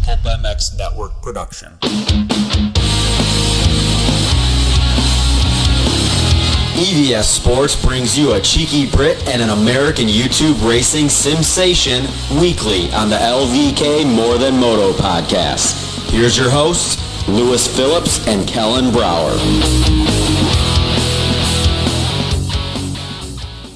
Pulp MX Network production. EVS Sports brings you a cheeky Brit and an American YouTube racing sensation weekly on the LVK More Than Moto podcast. Here's your hosts, Phillips and Kellen Brauer.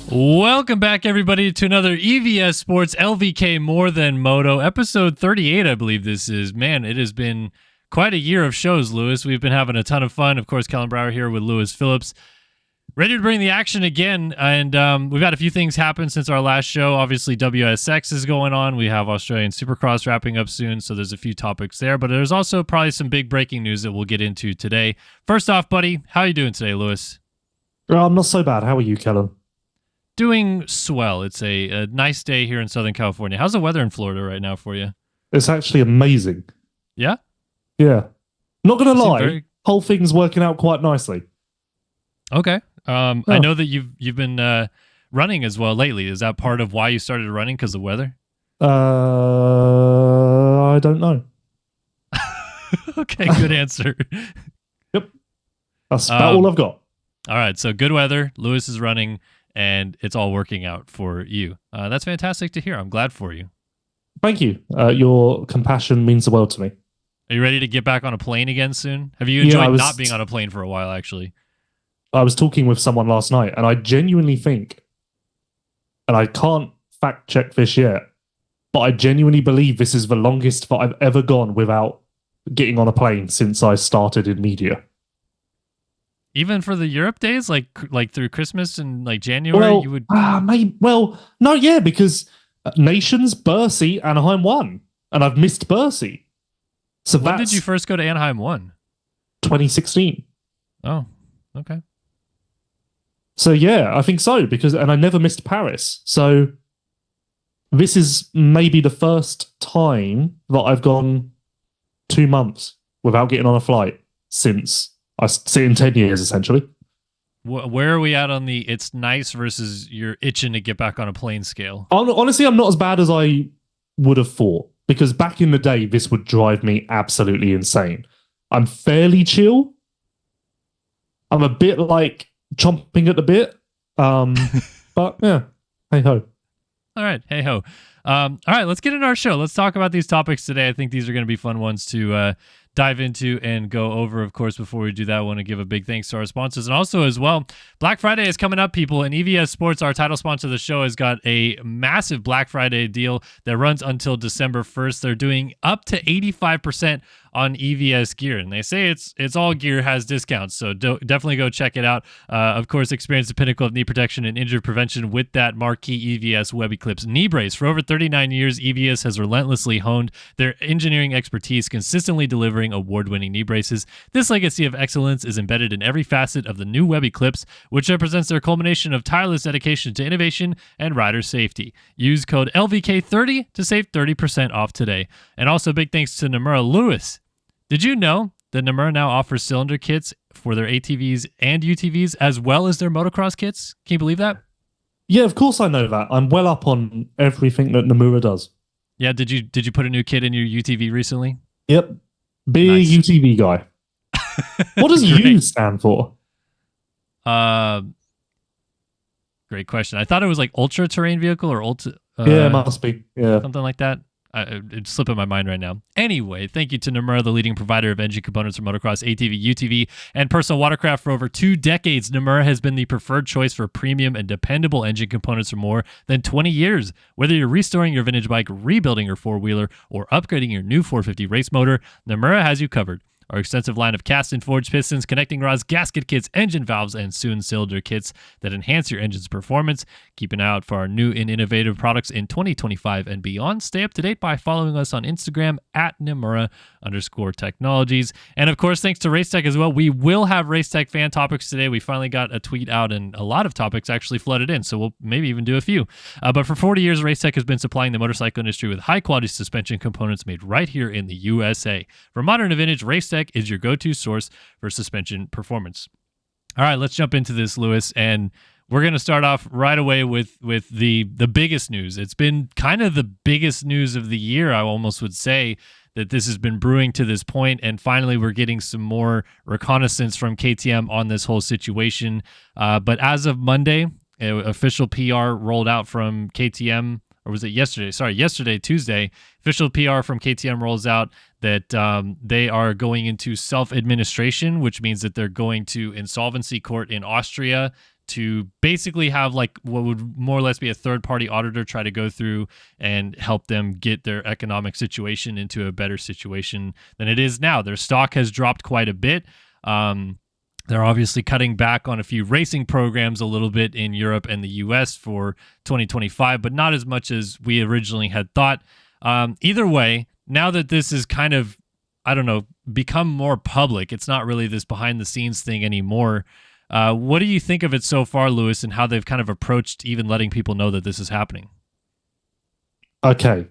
Welcome back, everybody, to another EVS Sports LVK More Than Moto, episode 38, I believe this is. Man, it has been quite a year of shows, Lewis. We've been having a ton of fun. Of course, Kellen Brauer here with Phillips. Ready to bring the action again, and we've had a few things happen since our last show. Obviously, WSX is going on. We have Australian Supercross wrapping up soon, so there's a few topics there, but there's also probably some big breaking news that we'll get into today. First off, buddy, how are you doing today, Lewis? I'm not so bad. How are you, Kellen? Doing swell. It's a nice day here in Southern California. How's the weather in Florida right now for you? It's actually amazing. Yeah? Yeah. Not going to lie, whole thing's working out quite nicely. Okay. I know that you've been running as well lately. Is that part of why you started running, because of weather? I don't know. Okay, good answer. Yep. That's about all I've got. All right, so good weather. Lewis is running, and it's all working out for you. That's fantastic to hear. I'm glad for you. Thank you. Your compassion means the world to me. Are you ready to get back on a plane again soon? Have you enjoyed not being on a plane for a while, actually? I was talking with someone last night, and I genuinely think, and I can't fact check this yet, but I genuinely believe this is the longest that I've ever gone without getting on a plane since I started in media. Even for the Europe days, like through Christmas and like January, you would. Because Nations, Bercy, Anaheim 1, and I've missed Bercy. So when did you first go to Anaheim 1? 2016. Oh, okay. So yeah, I think so, and I never missed Paris. So this is maybe the first time that I've gone 2 months without getting on a flight since I sit in 10 years, essentially. Where are we at on the it's nice versus you're itching to get back on a plane scale? Honestly, I'm not as bad as I would have thought, because back in the day, this would drive me absolutely insane. I'm fairly chill. I'm a bit like chomping at the bit. But yeah, hey ho. All right, hey ho. All right, let's get into our show. Let's talk about these topics today. I think these are going to be fun ones to dive into and go over. Of course, before we do that, I want to give a big thanks to our sponsors. And also as well, Black Friday is coming up, people, and EVS Sports, our title sponsor of the show, has got a massive Black Friday deal that runs until December 1st. They're doing up to 85% on EVS gear, and they say it's all gear has discounts, so definitely go check it out. Of course, experience the pinnacle of knee protection and injury prevention with that marquee EVS Web Eclipse knee brace. For over 39 years, EVS has relentlessly honed their engineering expertise, consistently delivering award-winning knee braces. This legacy of excellence is embedded in every facet of the new Web Eclipse, which represents their culmination of tireless dedication to innovation and rider safety. Use code LVK30 to save 30% off today. And also big thanks to Namura. Lewis, did you know that Namura now offers cylinder kits for their ATVs and UTVs as well as their motocross kits? Can you believe that? Yeah, of course I know that. I'm well up on everything that Namura does. Yeah, did you put a new kit in your UTV recently? Yep. Big nice. UTV guy. What does U stand for? Great question. I thought it was like ultra terrain vehicle or ultra. Yeah, it must be. Yeah, something like that. It's slipping my mind right now. Anyway, thank you to Namura, the leading provider of engine components for motocross, ATV, UTV, and personal watercraft. For over 2 decades, Namura has been the preferred choice for premium and dependable engine components for more than 20 years. Whether you're restoring your vintage bike, rebuilding your four-wheeler, or upgrading your new 450 race motor, Namura has you covered. Our extensive line of cast and forged pistons, connecting rods, gasket kits, engine valves, and soon cylinder kits that enhance your engine's performance. Keep an eye out for our new and innovative products in 2025 and beyond. Stay up to date by following us on Instagram at Namura_technologies. And of course, thanks to Racetech as well. We will have Racetech fan topics today. We finally got a tweet out and a lot of topics actually flooded in, so we'll maybe even do a few. But for 40 years, Racetech has been supplying the motorcycle industry with high-quality suspension components made right here in the USA. For modern and vintage, Racetech is your go-to source for suspension performance. All right, let's jump into this, Lewis. And we're going to start off right away with the biggest news. It's been kind of the biggest news of the year, I almost would say, that this has been brewing to this point, and finally we're getting some more reconnaissance from KTM on this whole situation. But as of Monday, an official PR rolled out from KTM, or was it yesterday? Sorry, yesterday, Tuesday, official PR from KTM rolls out that they are going into self-administration, which means that they're going to insolvency court in Austria to basically have like what would more or less be a third-party auditor try to go through and help them get their economic situation into a better situation than it is now. Their stock has dropped quite a bit. They're obviously cutting back on a few racing programs a little bit in Europe and the US for 2025, but not as much as we originally had thought. Either way, now that this is kind of, I don't know, become more public, it's not really this behind-the-scenes thing anymore. What do you think of it so far, Lewis, and how they've kind of approached even letting people know that this is happening? Okay.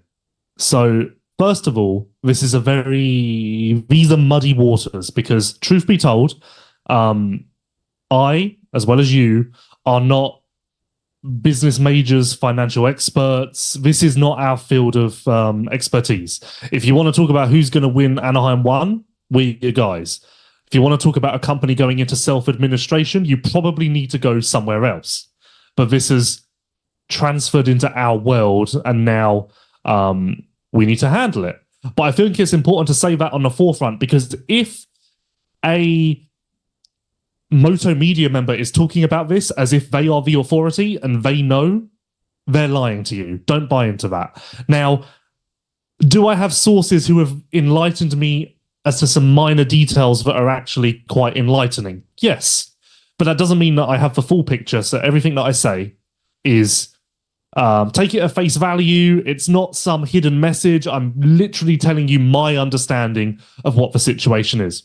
So, first of all, these are muddy waters because, truth be told, I, as well as you, are not business majors, financial experts. This is not our field of expertise. If you want to talk about who's going to win Anaheim 1, we're your guys. If you want to talk about a company going into self-administration, you probably need to go somewhere else. But this has transferred into our world, and now we need to handle it. But I think it's important to say that on the forefront, because if a Moto media member is talking about this as if they are the authority and they know, they're lying to you. Don't buy into that. Now, do I have sources who have enlightened me as to some minor details that are actually quite enlightening? Yes. But that doesn't mean that I have the full picture. So everything that I say is take it at face value. It's not some hidden message. I'm literally telling you my understanding of what the situation is.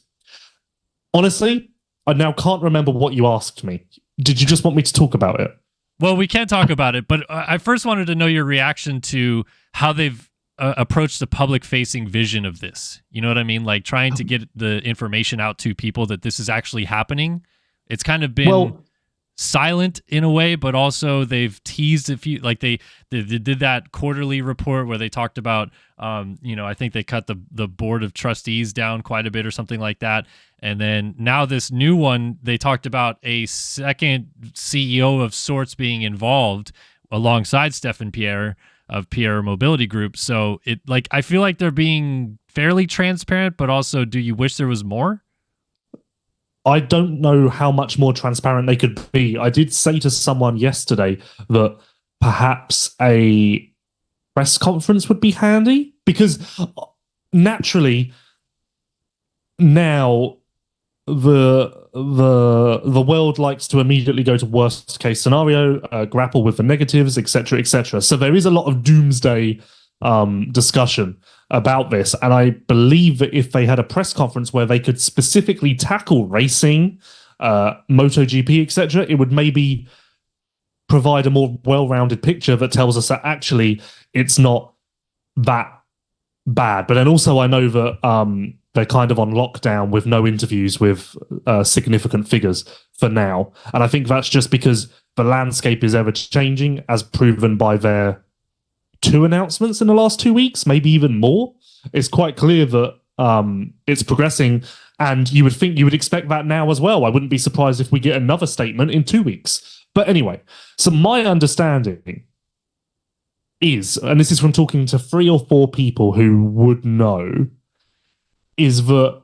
Honestly, I now can't remember what you asked me. Did you just want me to talk about it? Well, we can talk about it, but I first wanted to know your reaction to how they've approach the public-facing vision of this. You know what I mean? Like trying to get the information out to people that this is actually happening. It's kind of been silent in a way, but also they've teased a few. Like they did that quarterly report where they talked about, I think they cut the board of trustees down quite a bit or something like that. And then now this new one, they talked about a second CEO of sorts being involved alongside Stefan Pierre of Pierre Mobility Group. So I feel like they're being fairly transparent, but also, do you wish there was more? I don't know how much more transparent they could be. I did say to someone yesterday that perhaps a press conference would be handy, because naturally now the world likes to immediately go to worst case scenario, grapple with the negatives, etc., etc. So there is a lot of doomsday discussion about this, and I believe that if they had a press conference where they could specifically tackle racing, MotoGP, etc., it would maybe provide a more well-rounded picture that tells us that actually it's not that bad. But then also I know that they're kind of on lockdown with no interviews with significant figures for now. And I think that's just because the landscape is ever-changing, as proven by their 2 announcements in the last 2 weeks, maybe even more. It's quite clear that it's progressing, and you would expect that now as well. I wouldn't be surprised if we get another statement in 2 weeks. But anyway, so my understanding is, and this is from talking to 3 or 4 people who would know, is that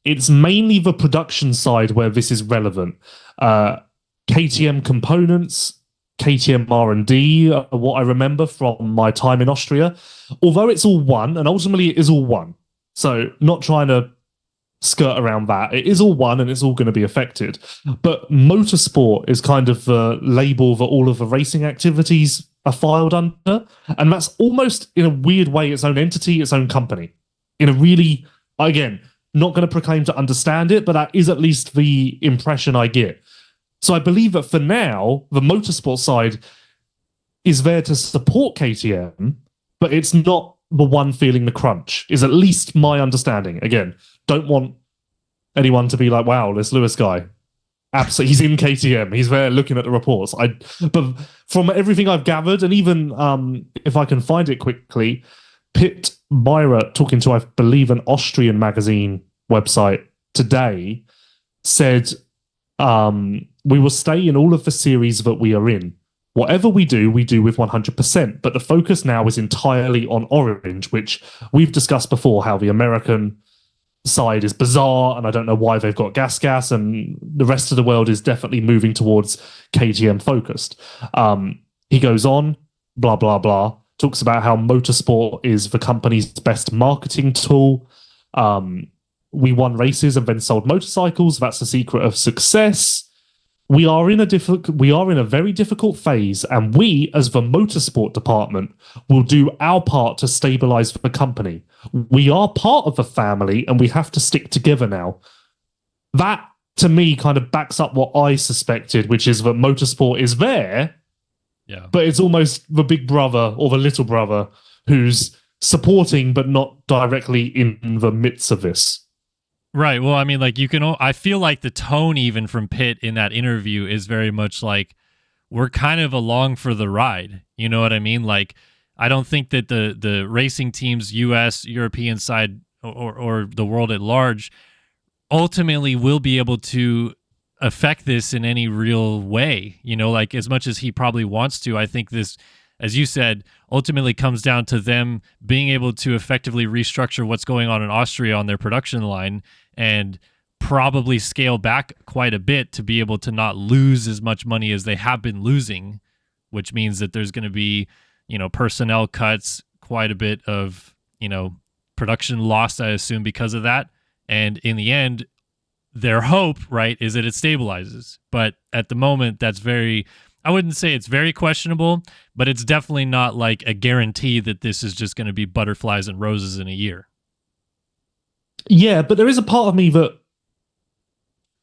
it's mainly the production side where this is relevant. KTM components, KTM R&D, what I remember from my time in Austria, although it's all one, and ultimately it is all one. So not trying to skirt around that. It is all one and it's all going to be affected. But motorsport is kind of the label that all of the racing activities are filed under. And that's almost, in a weird way, its own entity, its own company. In a really, again, not going to proclaim to understand it, but that is at least the impression I get. So I believe that for now, the motorsport side is there to support KTM, but it's not the one feeling the crunch, is at least my understanding. Again, don't want anyone to be like, wow, this Lewis guy Absolutely, he's in KTM. He's there looking at the reports. But from everything I've gathered, and even if I can find it quickly, Pitt Byra, talking to, I believe, an Austrian magazine website today, said, we will stay in all of the series that we are in. Whatever we do with 100%. But the focus now is entirely on Orange, which we've discussed before, how the American side is bizarre, and I don't know why they've got gas, and the rest of the world is definitely moving towards KTM focused. He goes on, blah, blah, blah, talks about how motorsport is the company's best marketing tool. We won races and then sold motorcycles. That's the secret of success. We are in a very difficult phase, and we, as the motorsport department, will do our part to stabilize the company. We are part of the family, and we have to stick together now. That, to me, kind of backs up what I suspected, which is that motorsport is there, but it's almost the big brother or the little brother who's supporting but not directly in the midst of this. Right. Well, I mean, like I feel like the tone even from Pitt in that interview is very much like we're kind of along for the ride. You know what I mean? Like, I don't think that the racing teams, US, European side, or the world at large, ultimately will be able to affect this in any real way. You know, like as much as he probably wants to, I think this, as you said, ultimately comes down to them being able to effectively restructure what's going on in Austria on their production line and probably scale back quite a bit to be able to not lose as much money as they have been losing, which means that there's going to be, personnel cuts, quite a bit of, production loss, I assume, because of that. And in the end, their hope, right, is that it stabilizes. But at the moment, I wouldn't say it's very questionable, but it's definitely not like a guarantee that this is just going to be butterflies and roses in a year. Yeah, but there is a part of me that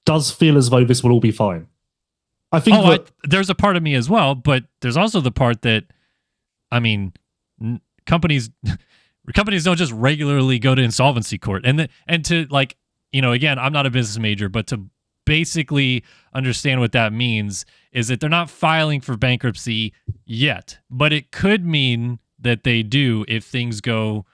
does feel as though this will all be fine. I think there's a part of me as well, but there's also the part that, I mean, companies don't just regularly go to insolvency court. And to like, again, I'm not a business major, but to basically understand what that means is that they're not filing for bankruptcy yet, but it could mean that they do if things go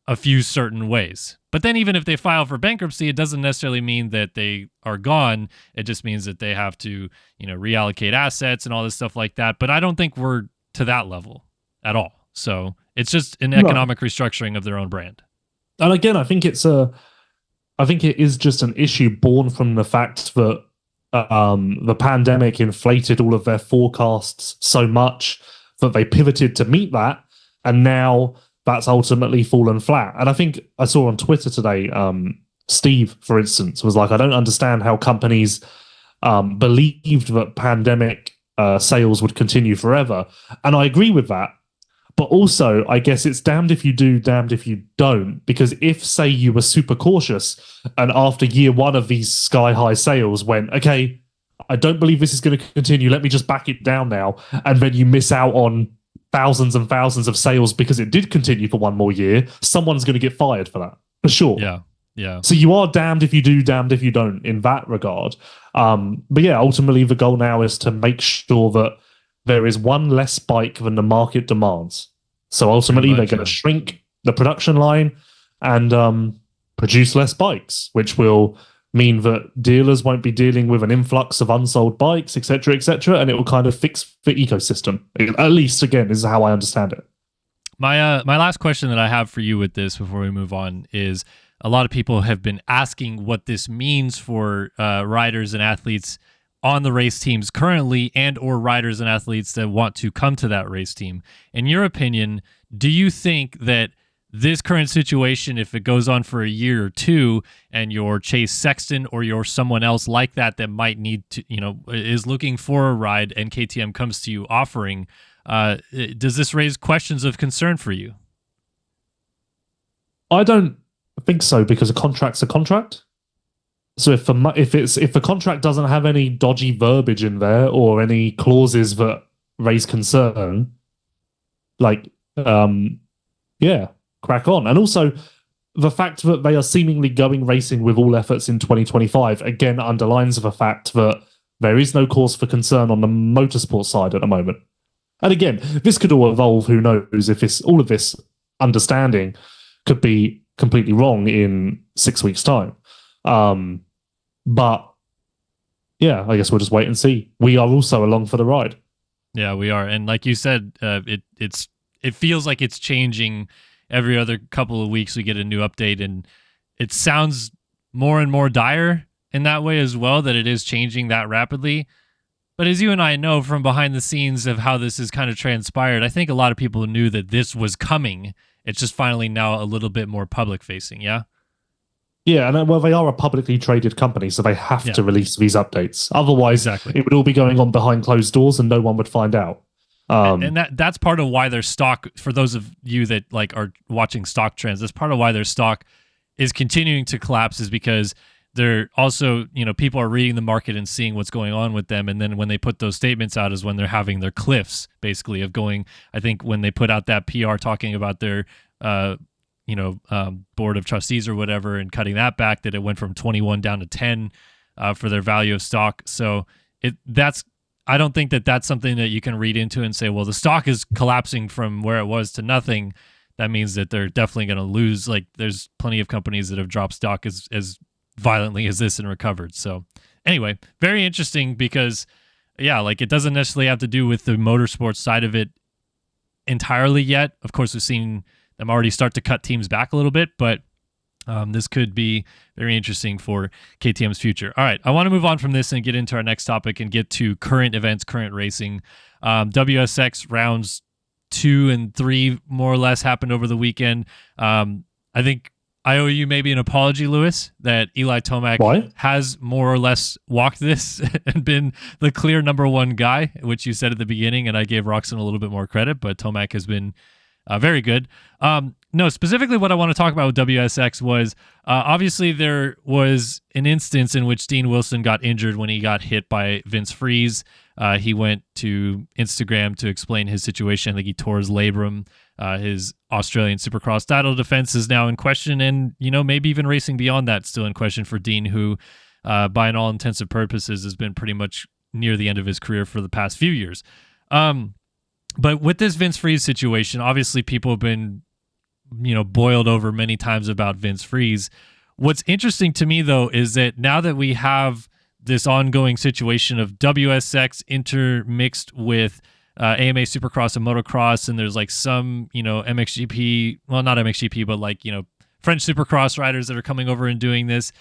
a few certain ways. But then even if they file for bankruptcy, it doesn't necessarily mean that they are gone. It just means that they have to, reallocate assets and all this stuff like that. But I don't think we're to that level at all. So it's just an economic restructuring of their own brand. And again, I think it is just an issue born from the fact that the pandemic inflated all of their forecasts so much that they pivoted to meet that, and now that's ultimately fallen flat. And I think I saw on Twitter today, Steve, for instance, was like, I don't understand how companies believed that pandemic sales would continue forever. And I agree with that. But also, I guess it's damned if you do, damned if you don't. Because if, say, you were super cautious and after year one of these sky-high sales went, okay, I don't believe this is going to continue, let me just back it down now, and then you miss out on thousands and thousands of sales because it did continue for one more year, someone's going to get fired for that, for sure. Yeah. So you are damned if you do, damned if you don't in that regard. But yeah, ultimately the goal now is to make sure that there is one less bike than the market demands. So ultimately they're going to shrink the production line and produce less bikes, which will mean that dealers won't be dealing with an influx of unsold bikes, etc., and it will kind of fix the ecosystem. At least, again, is how I understand it. My last question that I have for you with this before we move on is a lot of people have been asking what this means for riders and athletes on the race teams currently and or riders and athletes that want to come to that race team. In your opinion, do you think that this current situation, if it goes on for a year or two and you're Chase Sexton or you're someone else like that might need to, is looking for a ride and KTM comes to you offering, does this raise questions of concern for you? I don't think so, because a contract's a contract. So if the contract doesn't have any dodgy verbiage in there or any clauses that raise concern, like, yeah, crack on. And also, the fact that they are seemingly going racing with all efforts in 2025 again underlines the fact that there is no cause for concern on the motorsport side at the moment. And again, this could all evolve. Who knows if all of this understanding could be completely wrong in 6 weeks' time. But yeah, I guess we'll just wait and see. We are also along for the ride. Yeah, we are. And like you said, it feels like it's changing every other couple of weeks. We get a new update, and it sounds more and more dire in that way as well, that it is changing that rapidly. But as you and I know from behind the scenes of how this has kind of transpired, I think a lot of people knew that this was coming. It's just finally now a little bit more public facing, yeah? Yeah, and well, they are a publicly traded company, so they have to release these updates. Otherwise, it would all be going on behind closed doors and no one would find out. And that's part of why their stock, for those of you that like are watching stock trends, that's part of why their stock is continuing to collapse, is because they're also, people are reading the market and seeing what's going on with them. And then when they put those statements out is when they're having their cliffs, basically, of going, I think when they put out that PR talking about their, board of trustees or whatever, and cutting that back, that it went from 21 down to 10 for their value of stock. So I don't think that that's something that you can read into and say, well, the stock is collapsing from where it was to nothing. That means that they're definitely going to lose. Like, there's plenty of companies that have dropped stock as violently as this and recovered. So anyway, very interesting, because it doesn't necessarily have to do with the motorsports side of it entirely yet. Of course, we've seen them already start to cut teams back a little bit, but this could be very interesting for KTM's future. All right, I want to move on from this and get into our next topic and get to current events, current racing. WSX rounds 2 and 3 more or less happened over the weekend. I think I owe you maybe an apology, Lewis, that Eli Tomac has more or less walked this and been the clear number one guy, which you said at the beginning, and I gave Roxon a little bit more credit, but Tomac has been very good. No, specifically what I want to talk about with WSX was, obviously there was an instance in which Dean Wilson got injured when he got hit by Vince Freeze. He went to Instagram to explain his situation. I think he tore his labrum. His Australian Supercross title defense is now in question, and maybe even racing beyond that still in question for Dean, who by all intensive purposes has been pretty much near the end of his career for the past few years. But with this Vince Freeze situation, obviously people have been boiled over many times about Vince Freeze. What's interesting to me, though, is that now that we have this ongoing situation of WSX intermixed with AMA Supercross and Motocross, and there's like some, MXGP, well, not MXGP, but like, French Supercross riders that are coming over and doing this.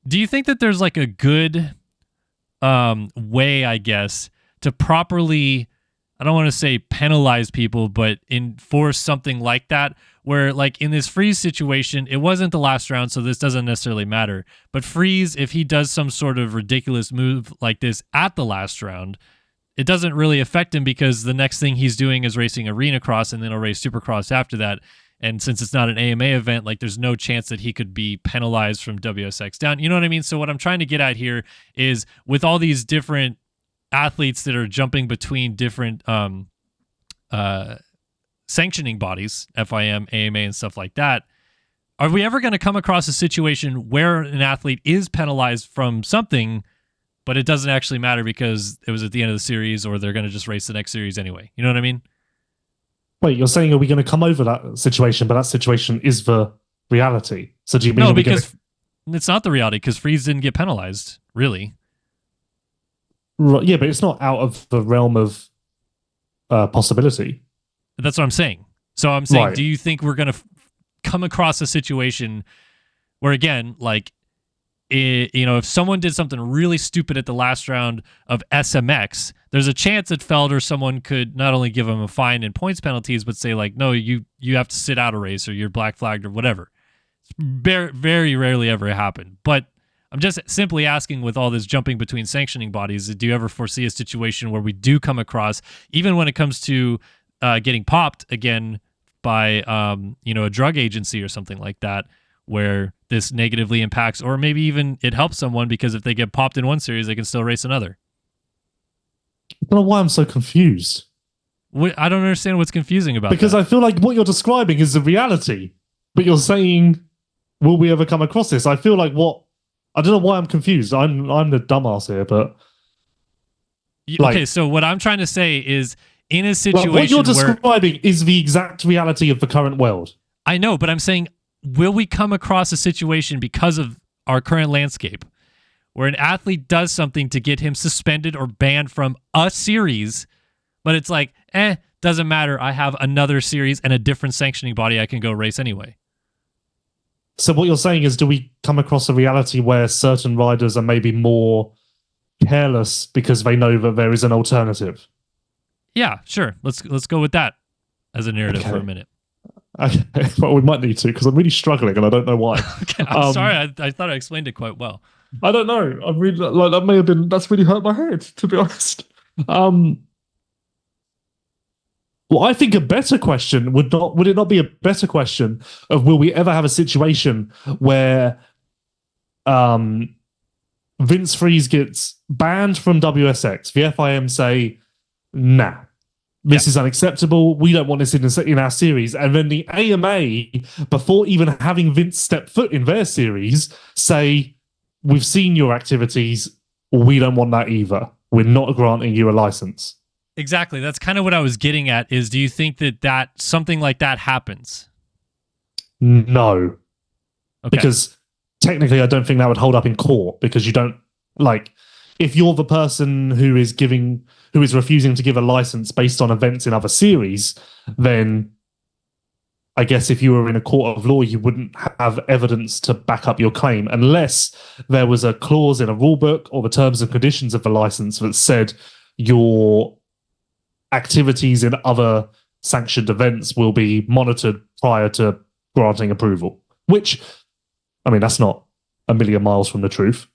Do you think that there's like a good way, I guess, to properly, I don't want to say penalize people, but enforce something like that, where like in this Freeze situation, it wasn't the last round, so this doesn't necessarily matter. But Freeze, if he does some sort of ridiculous move like this at the last round, it doesn't really affect him, because the next thing he's doing is racing Arena Cross, and then he'll race Supercross after that. And since it's not an AMA event, like there's no chance that he could be penalized from WSX down. You know what I mean? So what I'm trying to get at here is, with all these different athletes that are jumping between different sanctioning bodies, FIM, AMA, and stuff like that, are we ever going to come across a situation where an athlete is penalized from something, but it doesn't actually matter because it was at the end of the series, or they're going to just race the next series anyway? You know what I mean? Wait, you're saying, are we going to come over that situation, but that situation is the reality? So do you mean... No, because it's not the reality, because Freeze didn't get penalized, really. Yeah, but it's not out of the realm of possibility. That's what I'm saying. So I'm saying, Right. Do you think we're going to come across a situation where, again, like, if someone did something really stupid at the last round of SMX, there's a chance that Feld or someone could not only give them a fine and points penalties, but say like, no, you have to sit out a race, or you're black flagged, or whatever. It's very, very rarely ever happen. But I'm just simply asking, with all this jumping between sanctioning bodies, do you ever foresee a situation where we do come across, even when it comes to getting popped again by a drug agency or something like that, where this negatively impacts, or maybe even it helps someone, because if they get popped in one series, they can still race another? I don't know why I'm so confused. I don't understand what's confusing about Because that. I feel like what you're describing is the reality, but you're saying will we ever come across this? I feel like I don't know why I'm confused. I'm the dumbass here, but okay. So what I'm trying to say is, in a situation what you're where describing is the exact reality of the current world. I know, but I'm saying, will we come across a situation because of our current landscape where an athlete does something to get him suspended or banned from a series, but it's like, doesn't matter. I have another series and a different sanctioning body I can go race anyway. So what you're saying is, do we come across a reality where certain riders are maybe more careless because they know that there is an alternative? Yeah, sure. Let's go with that as a narrative for a minute. Okay, well, we might need to, because I'm really struggling and I don't know why. Okay, I'm sorry. I thought I explained it quite well. I don't know. I'm really that's really hurt my head, to be honest. Well, I think a better question would it not be a better question of, will we ever have a situation where Vince Freeze gets banned from WSX? The FIM say, nah, this is unacceptable. We don't want this in our series. And then the AMA, before even having Vince step foot in their series, say, we've seen your activities. We don't want that either. We're not granting you a license. Exactly. That's kind of what I was getting at, is, do you think that something like that happens? No. Okay. Because technically I don't think that would hold up in court, because you don't, like, if you're the person who is refusing to give a license based on events in other series, then I guess if you were in a court of law, you wouldn't have evidence to back up your claim, unless there was a clause in a rule book or the terms and conditions of the license that said your activities in other sanctioned events will be monitored prior to granting approval. Which, I mean, that's not a million miles from the truth.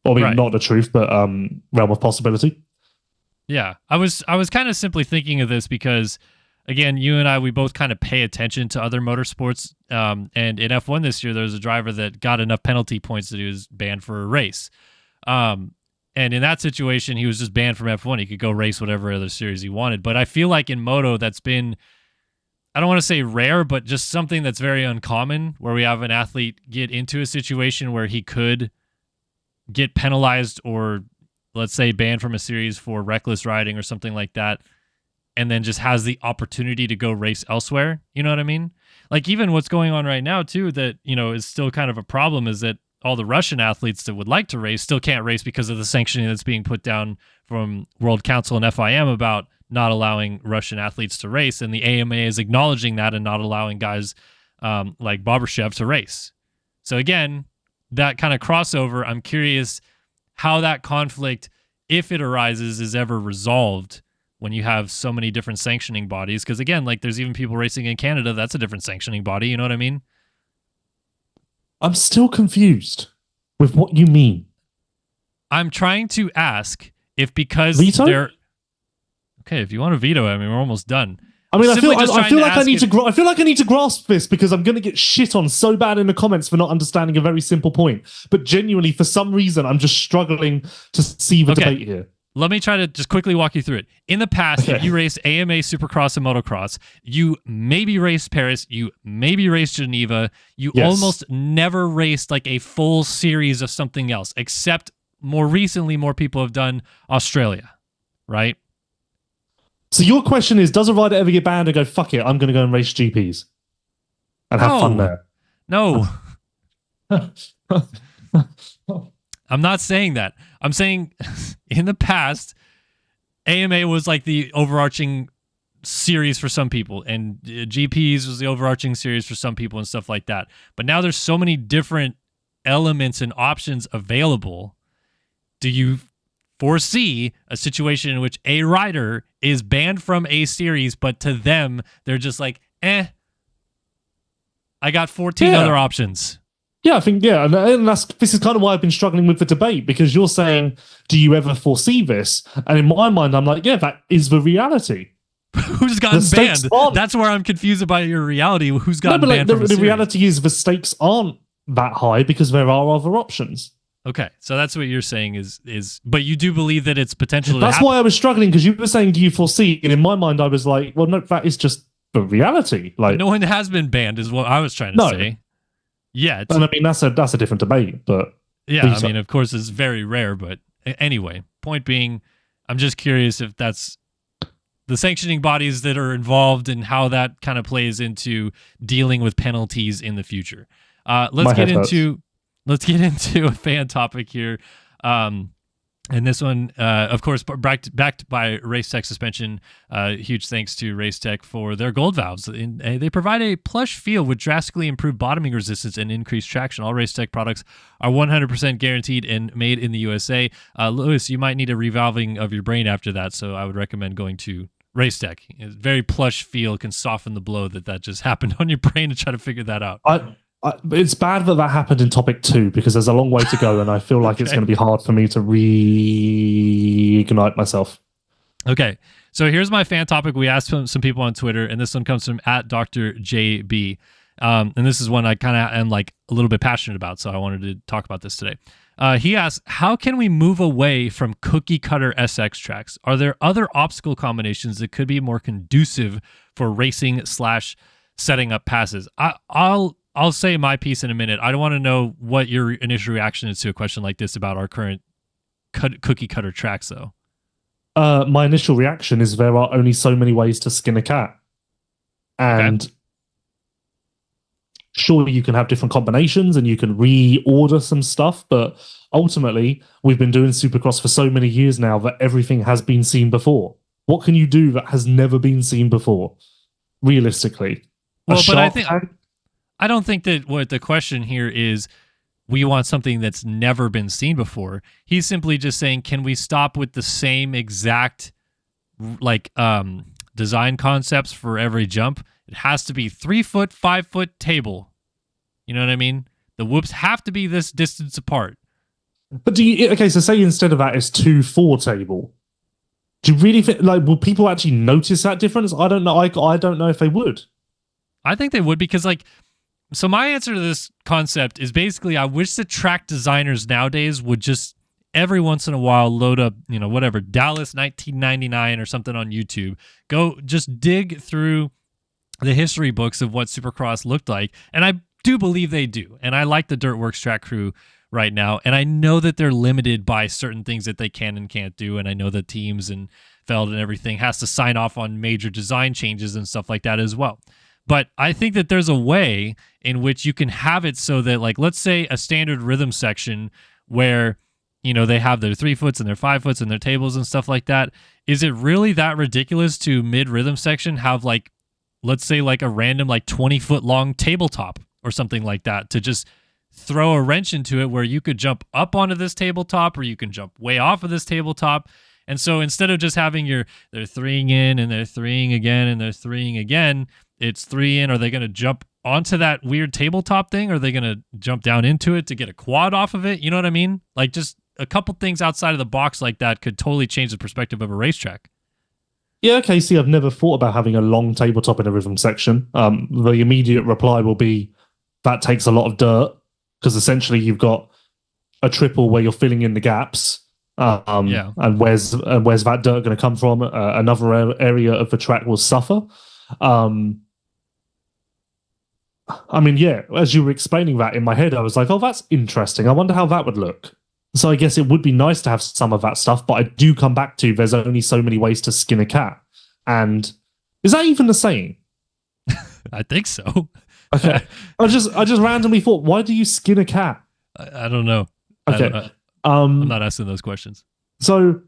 I mean, not the truth, but realm of possibility. Yeah, I was kind of simply thinking of this because, again, you and I, we both kind of pay attention to other motorsports. And in F1 this year, there was a driver that got enough penalty points that he was banned for a race. And in that situation, he was just banned from F1. He could go race whatever other series he wanted. But I feel like in Moto, that's been, I don't want to say rare, but just something that's very uncommon, where we have an athlete get into a situation where he could get penalized or, let's say, banned from a series for reckless riding or something like that, and then just has the opportunity to go race elsewhere. You know what I mean? Like, even what's going on right now, too, that, is still kind of a problem, is that all the Russian athletes that would like to race still can't race because of the sanctioning that's being put down from World Council and FIM about not allowing Russian athletes to race. And the AMA is acknowledging that and not allowing guys like Babashev to race. So again, that kind of crossover, I'm curious how that conflict, if it arises, is ever resolved when you have so many different sanctioning bodies. Because again, like, there's even people racing in Canada, that's a different sanctioning body. You know what I mean? I'm still confused with what you mean. I'm trying to ask if, because veto? they're okay, if you want to veto it, I mean, we're almost done. I mean, I feel like I need to grasp this, because I'm going to get shit on so bad in the comments for not understanding a very simple point. But genuinely, for some reason, I'm just struggling to see the debate here. Let me try to just quickly walk you through it. In the past, if you raced AMA, Supercross, and Motocross, you maybe raced Paris, you maybe raced Geneva, you almost never raced like a full series of something else, except more recently, more people have done Australia, right? So your question is, does a rider ever get banned and go, fuck it, I'm going to go and race GPs and have fun there? No. I'm not saying that. I'm saying in the past, AMA was like the overarching series for some people, and GPs was the overarching series for some people and stuff like that. But now there's so many different elements and options available. Do you foresee a situation in which a rider is banned from a series, but to them, they're just like, I got 14 other options? Yeah, I think, and this is kind of why I've been struggling with the debate, because you're saying, do you ever foresee this? And in my mind, I'm like, yeah, that is the reality. Who's gotten banned? That's where I'm confused about your reality. Who's gotten banned from the series? reality is the stakes aren't that high because there are other options. Okay, so that's what you're saying is, but you do believe that it's potential. That's why I was struggling, because you were saying, do you foresee? And in my mind, I was like, well, no, that is just the reality. Like, no one has been banned, is what I was trying to say. Yeah, And I mean, that's a different debate, but yeah. I mean, of course, it's very rare, but anyway. Point being, I'm just curious if that's the sanctioning bodies that are involved and how that kind of plays into dealing with penalties in the future. Let's get into a fan topic here. And this one, of course, backed by Racetech Suspension. Huge thanks to Racetech for their gold valves. They provide a plush feel with drastically improved bottoming resistance and increased traction. All Racetech products are 100% guaranteed and made in the USA. Lewis, you might need a revalving of your brain after that, so I would recommend going to Racetech. It's very plush feel, can soften the blow that just happened on your brain to try to figure that out. It's bad that happened in topic 2 because there's a long way to go, and I feel like it's going to be hard for me to reignite myself. Okay, so here's my fan topic. We asked some people on Twitter, and this one comes from @DrJB. And this is one I kind of am like a little bit passionate about, so I wanted to talk about this today. He asks, how can we move away from cookie cutter SX tracks? Are there other obstacle combinations that could be more conducive for racing / setting up passes? I'll say my piece in a minute. I don't want to know what your initial reaction is to a question like this about our current cookie cutter tracks, though. My initial reaction is there are only so many ways to skin a cat. And sure, you can have different combinations and you can reorder some stuff, but ultimately, we've been doing Supercross for so many years now that everything has been seen before. What can you do that has never been seen before, realistically? Well, but I don't think that what the question here is we want something that's never been seen before. He's simply just saying, can we stop with the same exact design concepts for every jump? It has to be 3 foot, 5 foot table. You know what I mean? The whoops have to be this distance apart. But so say instead of that it's 2-4 table. Do you really think, will people actually notice that difference? I don't know. I don't know if they would. I think they would because so my answer to this concept is basically I wish the track designers nowadays would just every once in a while load up, whatever, Dallas 1999 or something on YouTube. Go just dig through the history books of what Supercross looked like. And I do believe they do. And I like the Dirtworks track crew right now. And I know that they're limited by certain things that they can and can't do. And I know that teams and Feld and everything has to sign off on major design changes and stuff like that as well. But I think that there's a way in which you can have it so that, let's say a standard rhythm section where, they have their 3 foots and their 5 foots and their tables and stuff like that. Is it really that ridiculous to mid-rhythm section have, let's say, a random, 20-foot long tabletop or something like that to just throw a wrench into it where you could jump up onto this tabletop or you can jump way off of this tabletop? And so instead of just having they're 3ing in and they're 3ing again and they're 3ing again, it's 3 in. Are they going to jump onto that weird tabletop thing? Or are they going to jump down into it to get a quad off of it? You know what I mean? Just a couple things outside of the box like that could totally change the perspective of a racetrack. Yeah, okay. See, I've never thought about having a long tabletop in a rhythm section. The immediate reply will be that takes a lot of dirt because essentially you've got a triple where you're filling in the gaps. And where's that dirt going to come from? Another area of the track will suffer. As you were explaining that in my head, I was like, oh, that's interesting. I wonder how that would look. So I guess it would be nice to have some of that stuff, but I do come back to there's only so many ways to skin a cat. And is that even the saying? I think so. Okay. I just randomly thought, why do you skin a cat? I don't know. Okay. I'm not asking those questions. So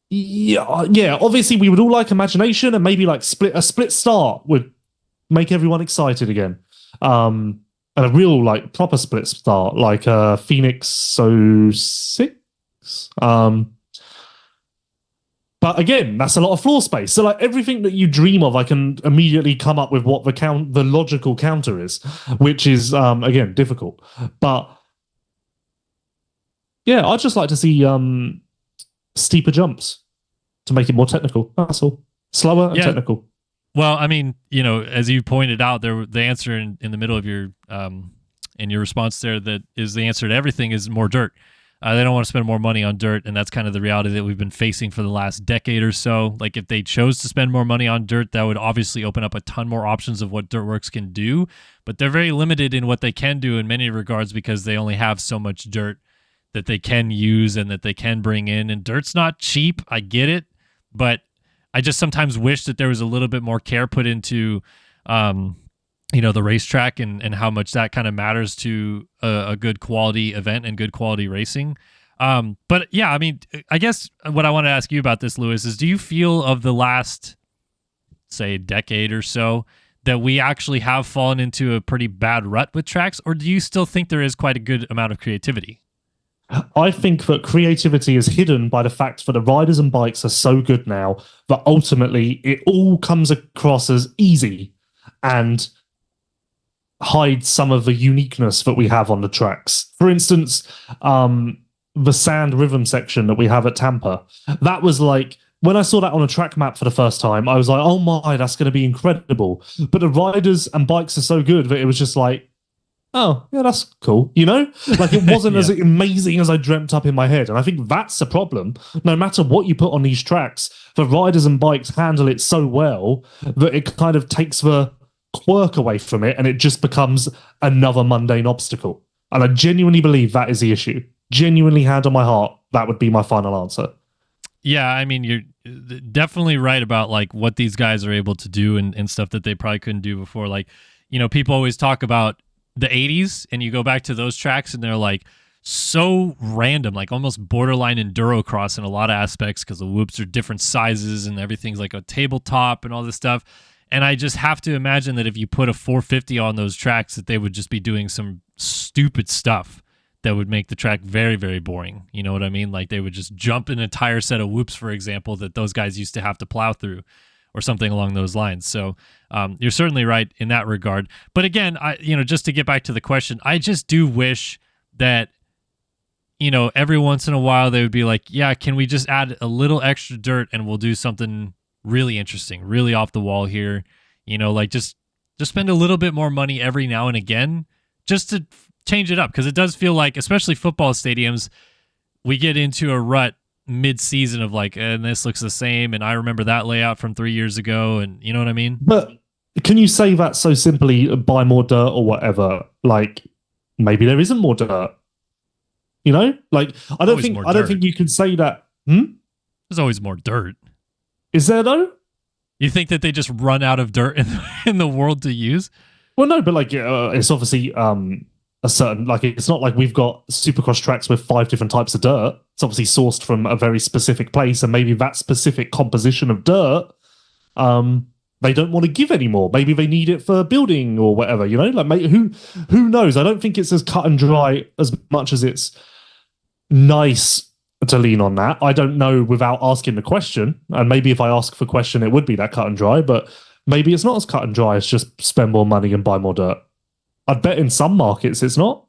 yeah, obviously we would all like imagination and maybe a split start would make everyone excited again. And a real proper split start, like Phoenix 06. But again, that's a lot of floor space. So everything that you dream of, I can immediately come up with what the logical counter is, which is again difficult. But yeah, I'd just like to see steeper jumps to make it more technical. That's all. Slower and technical. Well, I mean, as you pointed out, the answer in the middle of your in your response there that is the answer to everything is more dirt. They don't want to spend more money on dirt, and that's kind of the reality that we've been facing for the last decade or so. Like, if they chose to spend more money on dirt, that would obviously open up a ton more options of what Dirtworks can do, but they're very limited in what they can do in many regards because they only have so much dirt that they can use and that they can bring in, and dirt's not cheap. I get it, but I just sometimes wish that there was a little bit more care put into the racetrack and how much that kind of matters to a good quality event and good quality racing. But yeah, I mean, I guess what I want to ask you about this, Lewis, is do you feel of the last, say, decade or so that we actually have fallen into a pretty bad rut with tracks, or do you still think there is quite a good amount of creativity? I think that creativity is hidden by the fact that the riders and bikes are so good now that ultimately it all comes across as easy and hides some of the uniqueness that we have on the tracks. For instance, the sand rhythm section that we have at Tampa, that was like, when I saw that on a track map for the first time, I was like, oh my, that's going to be incredible. But the riders and bikes are so good that it was just like, oh, yeah, that's cool. Like, it wasn't as amazing as I dreamt up in my head. And I think that's the problem. No matter what you put on these tracks, the riders and bikes handle it so well that it kind of takes the quirk away from it and it just becomes another mundane obstacle. And I genuinely believe that is the issue. Genuinely, hand on my heart, that would be my final answer. Yeah, I mean, you're definitely right about like what these guys are able to do and stuff that they probably couldn't do before. Like, people always talk about the 80s and you go back to those tracks and they're like so random, like almost borderline endurocross in a lot of aspects because the whoops are different sizes and everything's like a tabletop and all this stuff. And I just have to imagine that if you put a 450 on those tracks, that they would just be doing some stupid stuff that would make the track very, very boring. You know what I mean? Like they would just jump an entire set of whoops, for example, that those guys used to have to plow through or something along those lines. So you're certainly right in that regard. But again, just to get back to the question, I just do wish that, every once in a while they would be like, yeah, can we just add a little extra dirt and we'll do something really interesting, really off the wall here. Like just spend a little bit more money every now and again just to change it up. Because it does feel like, especially football stadiums, we get into a rut mid-season of like, and this looks the same, and I remember that layout from 3 years ago, and you know what I mean? But can you say that so simply, buy more dirt or whatever? Like, maybe there isn't more dirt. Like I don't think you can say that. There's always more dirt. Is there though? You think that they just run out of dirt in the world to use? Well, no, but like it's obviously a certain, like, it's not like we've got Supercross tracks with 5 different types of dirt. It's obviously sourced from a very specific place, and maybe that specific composition of dirt, they don't want to give anymore. Maybe they need it for building or whatever. Like who knows? I don't think it's as cut and dry as much as it's nice to lean on that. I don't know without asking the question, and maybe if I ask for question, it would be that cut and dry. But maybe it's not as cut and dry as just spend more money and buy more dirt. I'd bet in some markets it's not.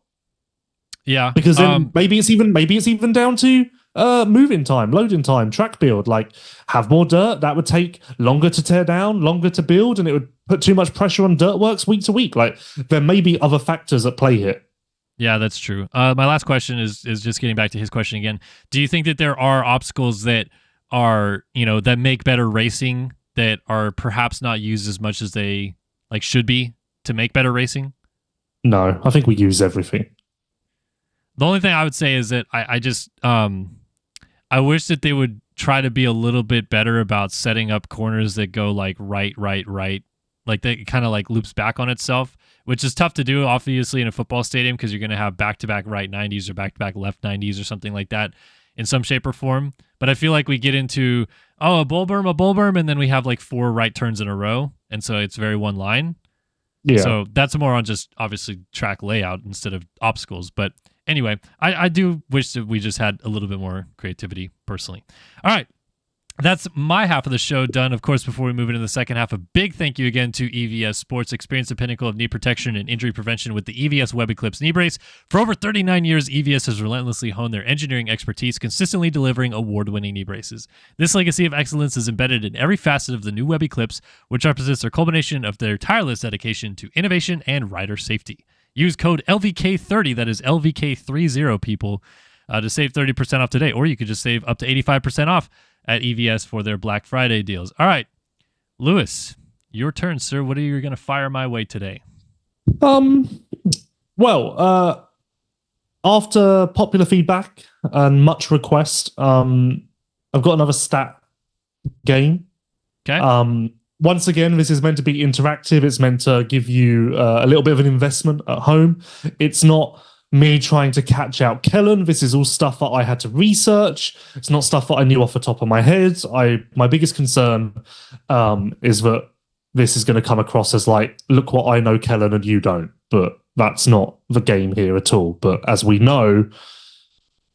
Yeah, because then maybe it's even down to moving time, loading time, track build. Like, have more dirt, that would take longer to tear down, longer to build, and it would put too much pressure on Dirtworks week to week. Like, there may be other factors at play here. Yeah, that's true. My last question is just getting back to his question again. Do you think that there are obstacles that are, that make better racing that are perhaps not used as much as they should be to make better racing? No, I think we use everything. The only thing I would say is that I just I wish that they would try to be a little bit better about setting up corners that go like right, like that kind of like loops back on itself, which is tough to do obviously in a football stadium because you're going to have back-to-back right 90s or back-to-back left 90s or something like that in some shape or form. But I feel like we get into a bull berm, and then we have like 4 right turns in a row, and so it's very one line. Yeah. So that's more on just obviously track layout instead of obstacles. But anyway, I do wish that we just had a little bit more creativity personally. All right. That's my half of the show done. Of course, before we move into the second half, a big thank you again to EVS Sports. Experience the pinnacle of knee protection and injury prevention with the EVS Web Eclipse knee brace. For over 39 years, EVS has relentlessly honed their engineering expertise, consistently delivering award-winning knee braces. This legacy of excellence is embedded in every facet of the new Web Eclipse, which represents their culmination of their tireless dedication to innovation and rider safety. Use code LVK30, that is LVK30, people, to save 30% off today, or you could just save up to 85% off at EVS for their Black Friday deals. All right, Lewis, your turn, sir. What are you going to fire my way today? Well, after popular feedback and much request, I've got another stat game. Okay. Once again, this is meant to be interactive. It's meant to give you a little bit of an investment at home. It's not me trying to catch out Kellen. This is all stuff that I had to research. It's not stuff that I knew off the top of my head. My biggest concern is that this is going to come across as like, look what I know, Kellen, and you don't. But that's not the game here at all. But as we know,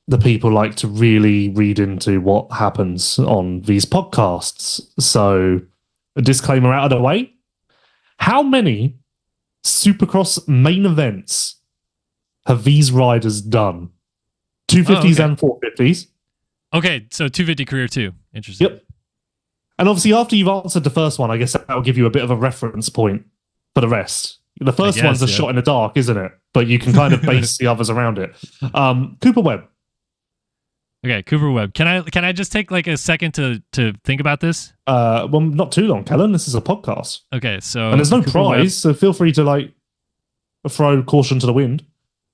the people like to really read into what happens on these podcasts. So a disclaimer out of the way. How many Supercross main events have these riders done? 250s and 450s. Okay, so 250 career too. Interesting. Yep. And obviously, after you've answered the first one, I guess that'll give you a bit of a reference point for the rest. The first one's a shot in the dark, isn't it? But you can kind of base the others around it. Cooper Webb. Okay, Cooper Webb. Can I just take like a second to think about this? Well, not too long, Kellen. This is a podcast. Okay, so and there's no Cooper prize, Webb, so feel free to like throw caution to the wind.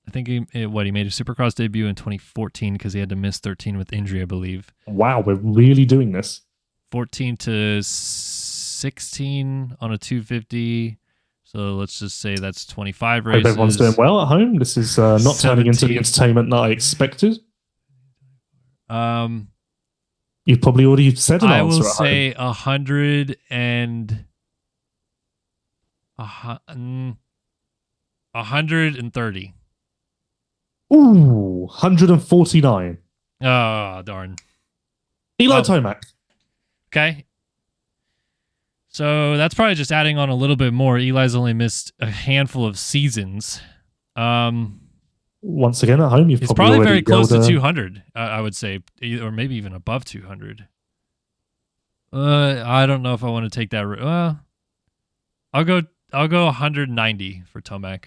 I think he made a Supercross debut in 2014 because he had to miss 13 with injury, I believe. Wow, we're really doing this. 14 to 16 on a 250. So let's just say that's 25 races. Hope everyone's doing well at home. This is not turning into the entertainment that I expected. You've probably already said an answer. I will at say home. 130. Ooh, 149. Oh, darn. Eli Tomac. Okay. So that's probably just adding on a little bit more. Eli's only missed a handful of seasons. Once again, at home, he's probably very close to 200, I would say, or maybe even above 200. I don't know if I want to take that. Well, I'll go 190 for Tomac.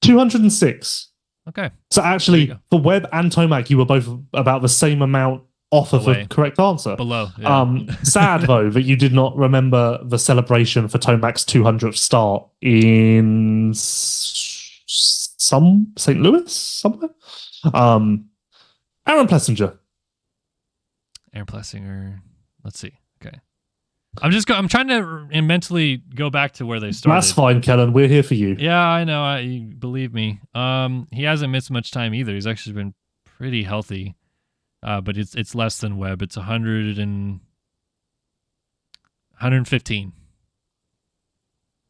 206. Okay. So actually, for Webb and Tomac, you were both about the same amount off of the correct answer. Below. Yeah. Sad, though, that you did not remember the celebration for Tomac's 200th start in St. Louis, somewhere. Aaron Plessinger. Aaron Plessinger. Let's see. Okay. I'm trying to mentally go back to where they started. That's fine, Kellen. We're here for you. Yeah, I know. You believe me. He hasn't missed much time either. He's actually been pretty healthy. But it's less than Webb. It's 115.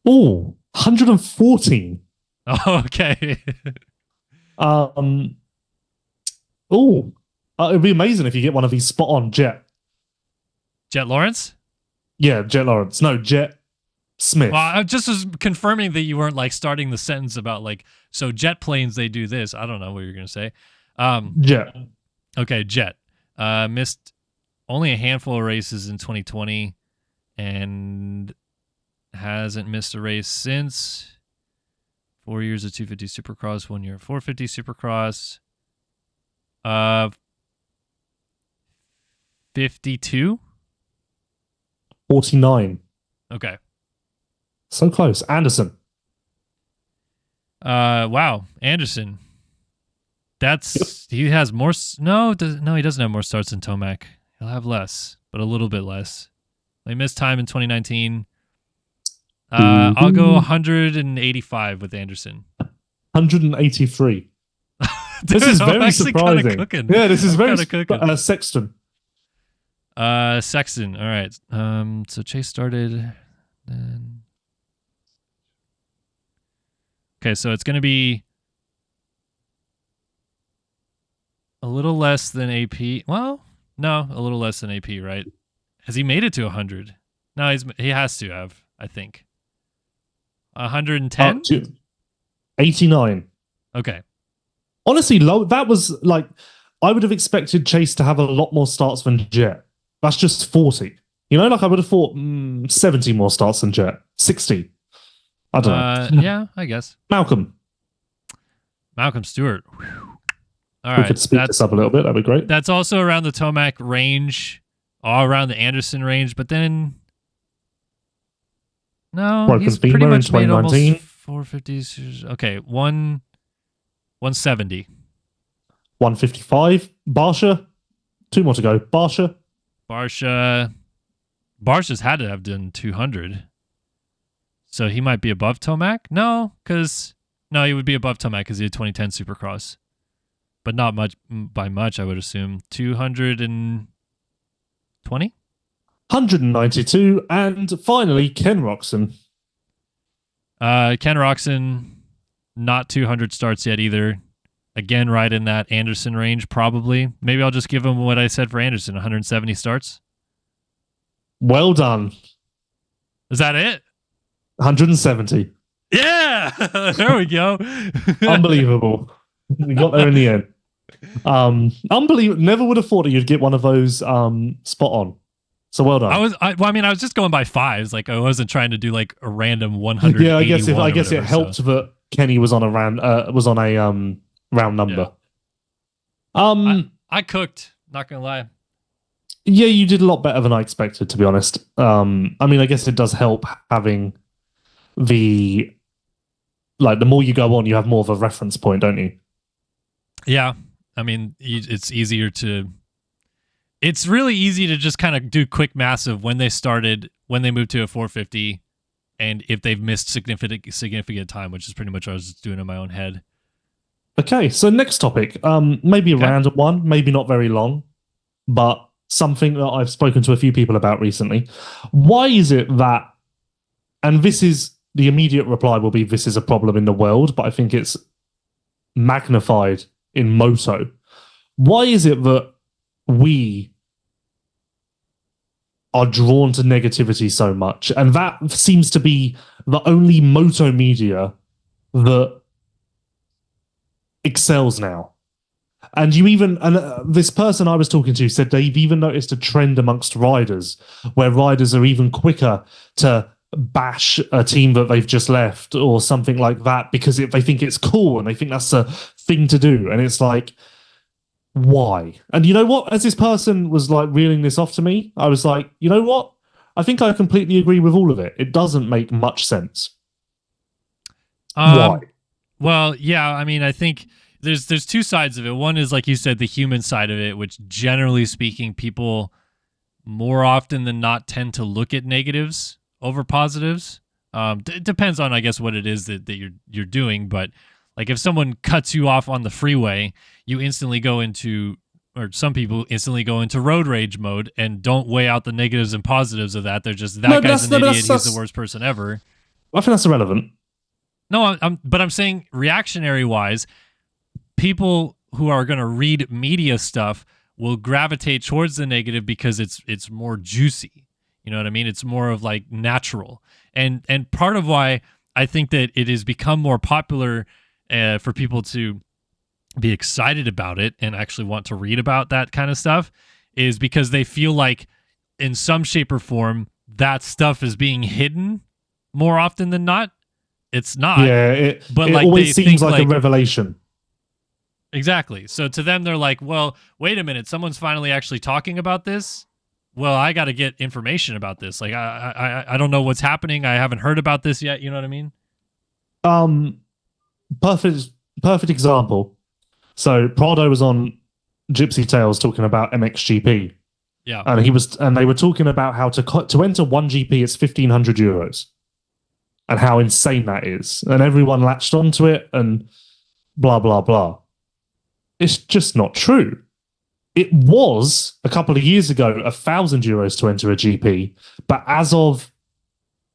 Oh, 114. Oh, okay. It'd be amazing if you get one of these spot on Jet. Jet Lawrence? Yeah, Jet Lawrence. No, Jet Smith. Well, I just was confirming that you weren't like starting the sentence about like, so jet planes, they do this. I don't know what you're going to say. Jet. Okay, Jet. Missed only a handful of races in 2020 and hasn't missed a race since. 4 years of 250 Supercross, 1 year of 450 Supercross. 52? 49. Okay. So close. Anderson. Wow. Anderson. He has more. No, he doesn't have more starts than Tomac. He'll have less, but a little bit less. He missed time in 2019. I'll go 185 with Anderson. 183. Dude, this is very surprising. Yeah, this is very Sexton. Sexton. All right. So Chase started. Then... Okay, so it's going to be a little less than AP. Well, no, a little less than AP, right? Has he made it to 100? No, he has to have, I think. 110? 89. Okay. Honestly, low. That was like, I would have expected Chase to have a lot more starts than Jet. That's just 40. You know, like I would have thought 70 more starts than Jet. 60. I don't know. Yeah, I guess. Malcolm Stewart. Whew. All we right. could speed this up a little bit. That'd be great. That's also around the Tomac range, all around the Anderson range, but then no, Broken he's pretty femur in much made almost 2019. 450s. Okay, 170. 155. Barsha. 2 more to go. Barsha's had to have done 200. So he might be above Tomac? No, he would be above Tomac because he had 2010 Supercross. But not much by much, I would assume. 220? 192. And finally, Ken Roxon. Ken Roxon, not 200 starts yet either. Again, right in that Anderson range, probably. Maybe I'll just give him what I said for Anderson, 170 starts. Well done. Is that it? 170. Yeah! There we go. Unbelievable. We got there in the end. Unbelievable. Never would have thought that you'd get one of those spot on. So well done. I was just going by fives. Like I wasn't trying to do like a random 100. Yeah, I guess it helped that Kenny was on a round round number. Yeah. I cooked, not gonna lie. Yeah, you did a lot better than I expected, to be honest. I guess it does help having the more you go on, you have more of a reference point, don't you? Yeah, it's easier to. It's really easy to just kind of do quick maths of when they started, when they moved to a 450, and if they've missed significant time, which is pretty much what I was just doing in my own head. Okay, so next topic, maybe a random one, maybe not very long, but something that I've spoken to a few people about recently. Why is it that, and this is, the immediate reply will be this is a problem in the world, but I think it's magnified in moto. Why is it that we are drawn to negativity so much? And that seems to be the only moto media that excels now. And this person I was talking to said they've even noticed a trend amongst riders where riders are even quicker to bash a team that they've just left or something like that because they think it's cool and they think that's a thing to do. And it's like, why? And you know what? As this person was like reeling this off to me, I was like, you know what? I think I completely agree with all of it. It doesn't make much sense. Why? Well, yeah, I think there's two sides of it. One is, like you said, the human side of it, which generally speaking, people more often than not tend to look at negatives over positives. It depends on, I guess, what it is that you're doing. But like if someone cuts you off on the freeway, you instantly go into, or some people instantly go into road rage mode and don't weigh out the negatives and positives of that. They're just, guy's an idiot. He's the worst person ever. I think that's irrelevant. No, I'm saying reactionary wise, people who are going to read media stuff will gravitate towards the negative because it's more juicy. You know what I mean? It's more of like natural. And part of why I think that it has become more popular for people to be excited about it and actually want to read about that kind of stuff is because they feel like in some shape or form that stuff is being hidden more often than not. It's not. Yeah, but it like always they seems think like a revelation. Exactly. So to them, they're like, well, wait a minute. Someone's finally actually talking about this. Well, I got to get information about this. Like, I don't know what's happening. I haven't heard about this yet. You know what I mean? Perfect example. So Prado was on Gypsy Tales talking about MXGP. Yeah. And they were talking about how to enter one GP, it's €1,500. And how insane that is. And everyone latched onto it and blah, blah, blah. It's just not true. It was, a couple of years ago, €1,000 to enter a GP. But as of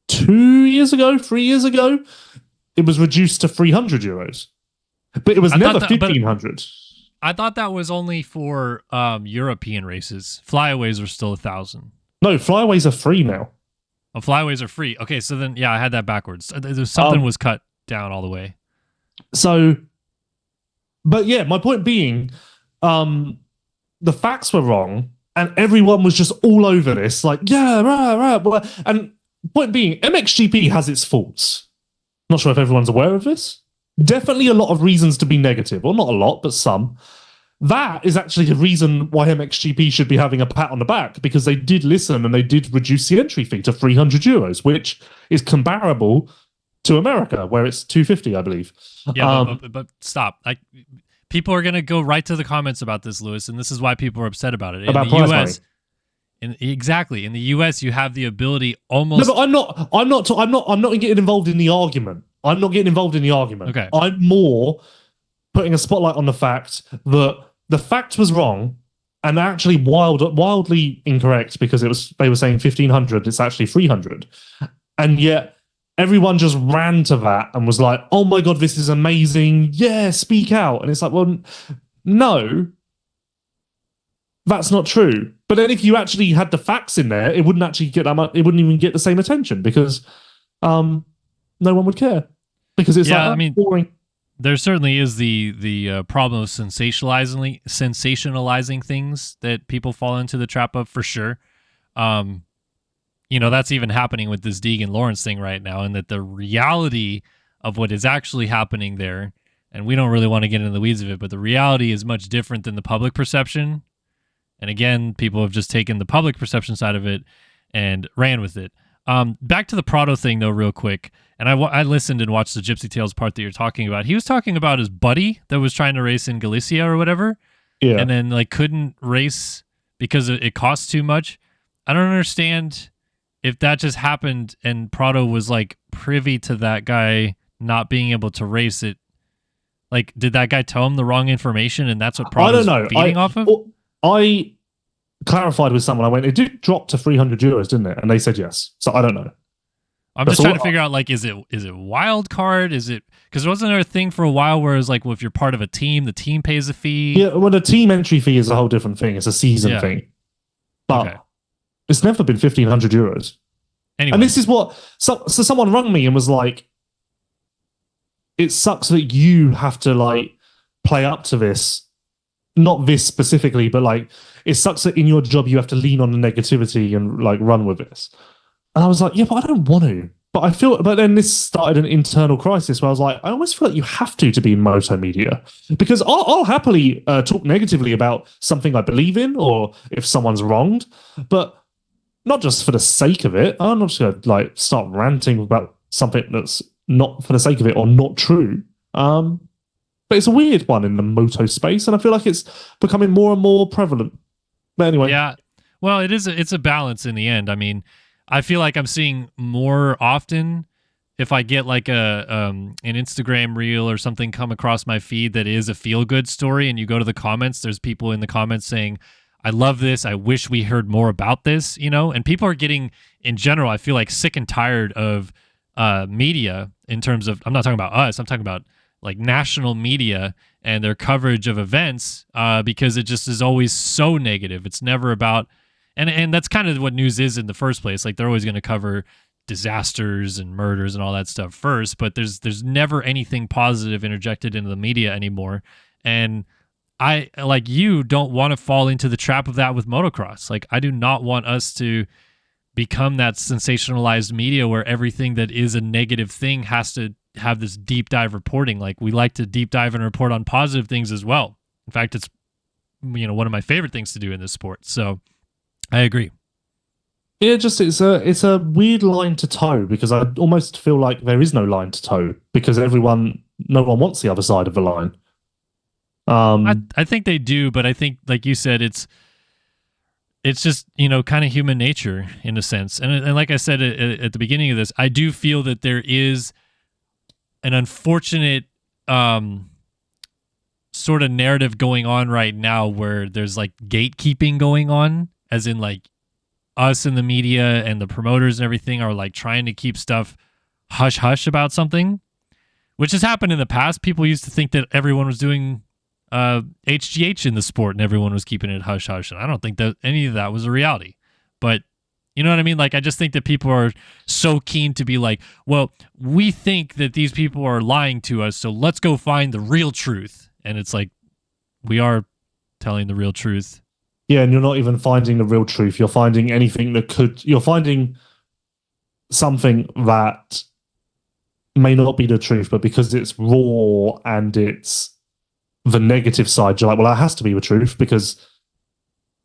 3 years ago, it was reduced to €300. But it was never 1,500. I thought that was only for European races. Flyaways are still 1,000. No, flyaways are free now. Oh, flyaways are free. Okay, so then, yeah, I had that backwards. There's something was cut down all the way. So, but yeah, my point being, the facts were wrong, and everyone was just all over this, like, yeah, right. And point being, MXGP has its faults. Not sure if everyone's aware of this. Definitely a lot of reasons to be negative. Well, not a lot, but some. that is actually the reason why MXGP should be having a pat on the back, because they did listen and they did reduce the entry fee to €300, which is comparable to America, where it's $250, I believe. Yeah, but stop. Like, people are gonna go right to the comments about this, Lewis, and this is why people are upset about it. In About the prize US, money. exactly. In the US, you have the ability almost. No, but I'm not getting involved in the argument. I'm not getting involved in the argument. Okay. I'm more putting a spotlight on the fact that the fact was wrong and actually wildly incorrect, because they were saying 1,500, it's actually 300. And yet everyone just ran to that and was like, oh my God, this is amazing. Yeah, speak out. And it's like, well, no, that's not true. But then if you actually had the facts in there, it wouldn't actually get that much, it wouldn't even get the same attention, because no one would care. Because it's boring. There certainly is the problem of sensationalizing things that people fall into the trap of, for sure. That's even happening with this Deegan Lawrence thing right now, and that the reality of what is actually happening there, and we don't really want to get into the weeds of it, but the reality is much different than the public perception. And again, people have just taken the public perception side of it and ran with it. Back to the Prado thing, though, real quick. And I listened and watched the Gypsy Tales part that you're talking about. He was talking about his buddy that was trying to race in Galicia or whatever. Yeah. And then couldn't race because it costs too much. I don't understand if that just happened and Prado was privy to that guy not being able to race it. Did that guy tell him the wrong information and that's what Prado's feeding off of? I clarified with someone. I went, it did drop to €300, didn't it? And they said yes. So I don't know. I'm just trying to figure out, is it wild card? Is it, because wasn't there a thing for a while where it was well, if you're part of a team, the team pays a fee? Yeah, well, the team entry fee is a whole different thing. It's a season thing. But it's never been €1,500. Anyway. And this is what, so someone rang me and was like, it sucks that you have to play up to this. Not this specifically, but it sucks that in your job you have to lean on the negativity and run with this. And I was like, yeah, but I don't want to. But then this started an internal crisis where I was like, I almost feel like you have to be in moto media, because I'll happily talk negatively about something I believe in, or if someone's wronged, but not just for the sake of it. I'm not just going to start ranting about something that's not for the sake of it or not true. But it's a weird one in the moto space, and I feel like it's becoming more and more prevalent. But anyway. Yeah. Well, it's a balance in the end. I mean, I feel like I'm seeing more often if I get an Instagram reel or something come across my feed that is a feel-good story, and you go to the comments, there's people in the comments saying, I love this, I wish we heard more about this, and people are getting, in general, I feel sick and tired of media in terms of, I'm not talking about us, I'm talking about national media and their coverage of events, because it just is always so negative. It's never about, and that's kind of what news is in the first place. They're always going to cover disasters and murders and all that stuff first, but there's never anything positive interjected into the media anymore. And I, like you, don't want to fall into the trap of that with motocross. I do not want us to become that sensationalized media where everything that is a negative thing has to have this deep dive reporting. We like to deep dive and report on positive things as well. In fact, it's one of my favorite things to do in this sport. So I agree. Yeah, it's a weird line to toe, because I almost feel like there is no line to toe, because no one wants the other side of the line. I think they do, but I think, like you said, it's just, kind of human nature in a sense. And like I said at the beginning of this, I do feel that there is an unfortunate sort of narrative going on right now where there's gatekeeping going on, as in us in the media and the promoters and everything are trying to keep stuff hush hush about something, which has happened in the past. People used to think that everyone was doing HGH in the sport and everyone was keeping it hush hush, and I don't think that any of that was a reality. But you know what I mean? I just think that people are so keen to be well, we think that these people are lying to us, so let's go find the real truth. And it's we are telling the real truth. Yeah, and you're not even finding the real truth. You're finding you're finding something that may not be the truth, but because it's raw and it's the negative side. You're like, well, that has to be the truth because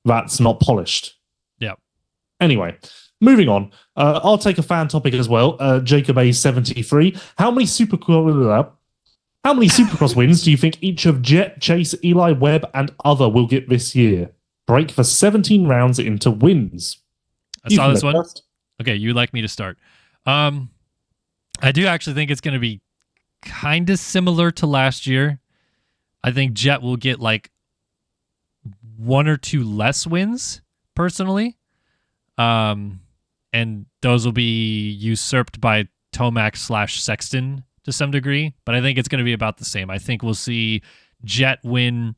that's not polished. Yeah. Anyway, moving on. I'll take a fan topic as well. Jacob A73. How many Supercross wins do you think each of Jet, Chase, Eli, Webb, and other will get this year? Break the 17 rounds into wins. I saw this one. First. Okay, you'd like me to start. I do actually think it's going to be kind of similar to last year. I think Jet will get like 1 or 2 less wins, personally. And those will be usurped by Tomac/Sexton to some degree, but I think it's going to be about the same. I think we'll see Jet win